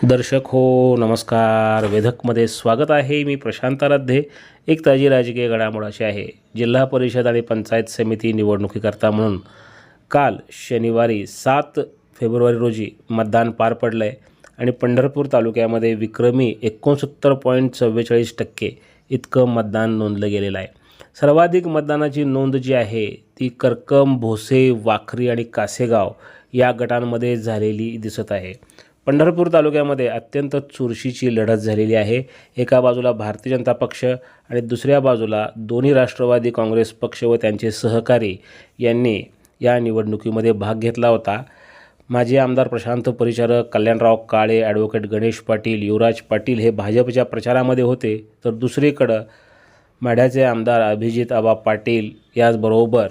दर्शक हो नमस्कार. वेधकमध्ये स्वागत आहे. मी प्रशांत आराध्ये. एक ताजी राजकीय घडामोड अशी आहे. जिल्हा परिषद आणि पंचायत समिती निवडणुकीकरता म्हणून काल शनिवारी 7 फेब्रुवारी रोजी मतदान पार पडलं आहे आणि पंढरपूर तालुक्यामध्ये विक्रमी 69.44% इतकं मतदान नोंदलं गेलेलं आहे. सर्वाधिक मतदानाची नोंद जी आहे ती करकम, भोसे, वाखरी आणि कासेगाव या गटांमध्ये झालेली दिसत आहे. पंढरपूर तालुक्यामध्ये अत्यंत चुरशीची लढत झालेली आहे. एका बाजूला भारतीय जनता पक्ष आणि दुसऱ्या बाजूला दोन्ही राष्ट्रवादी काँग्रेस पक्ष व त्यांचे सहकारी यांनी या निवडणुकीमध्ये भाग घेतला होता. माजी आमदार प्रशांत परिचारक, कल्याणराव काळे, ॲडव्होकेट गणेश पाटील, युवराज पाटील हे भाजपच्या प्रचारामध्ये होते, तर दुसरीकडं माढ्याचे आमदार अभिजित आबा पाटील याचबरोबर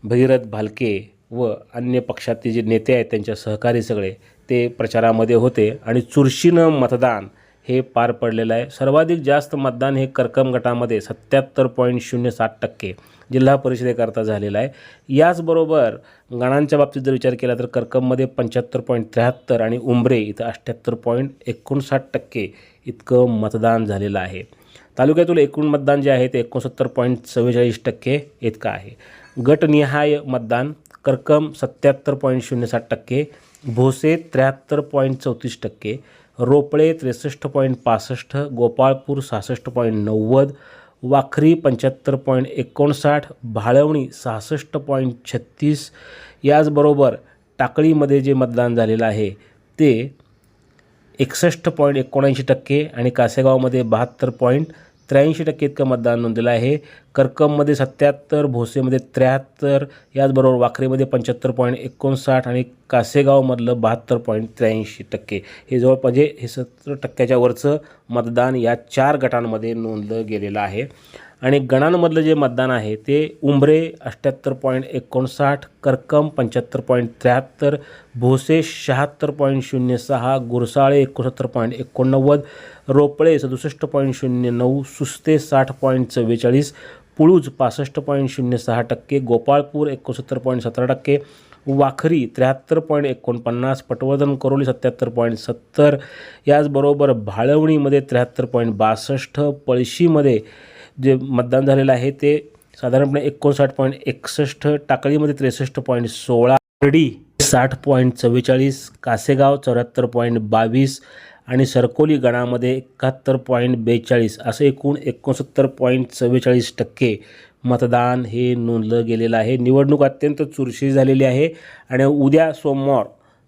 भगीरथ भालके व अन्य पक्षातील जे नेते आहेत त्यांच्या सहकारी सगळे ते प्रचारामध्ये होते आणि चुरशीनं मतदान हे पार पडलेलं आहे. सर्वाधिक जास्त मतदान हे करकम गटामध्ये 77.07% जिल्हा परिषदेकरता झालेलं आहे. याचबरोबर गणांच्या बाबतीत जर विचार केला तर करकममध्ये 75.73 आणि उंबरे इथं 78.59% इतकं मतदान झालेलं आहे. तालुक्यातील एकूण मतदान जे आहे ते 69.44% इतकं आहे. गटनिहाय मतदान करकम 77.07%, भोसे 73.34%, रोपळे 63.65%, गोपाळपूर 66.90%, वाखरी 75.59%, भाळवणी 66.36%. याचबरोबर टाकळीमध्ये जे मतदान झालेलं आहे ते 61.79% आणि कासेगावमध्ये 72.83% इतकं मतदान नोंदलेलं आहे. करकममध्ये 77, भोसेमध्ये 73, याचबरोबर वाखरीमध्ये 75.59 आणि कासेगावमधलं 72.83%. हे जवळपास हे 70% वरचं मतदान या 4 गटांमध्ये नोंदलं गेलेलं आहे. आणि गणांमधलं जे मतदान आहे ते उंबरे 78.59, करकम 75.73, भोसे 76.06, गुरसाळे 69.89, रोपळे 67.09, सुस्ते 60.44, पुळूज 65.06%, गोपाळपूर 69.17%, वाखरी 73.49, पटवर्धन करोली 77.70, याचबरोबर भाळवणीमध्ये 73.62, पळशीमध्ये जे मतदान झालेलं आहे ते साधारणपणे 59.61, टाकळीमध्ये 63.16, अर्डी 60.44, कासेगाव 74.22 आणि सरकोली गणामध्ये 71.42 असं एकूण 69.44% मतदान हे नोंदलं गेलेलं आहे. निवडणूक अत्यंत चुरशी झालेली आहे आणि उद्या सोमवार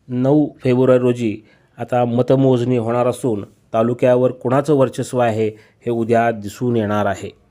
9 फेब्रुवारी रोजी आता मतमोजणी होणार असून तालुक्यावर कुणाचं वर्चस्व आहे हे उद्या दिसून येणार आहे.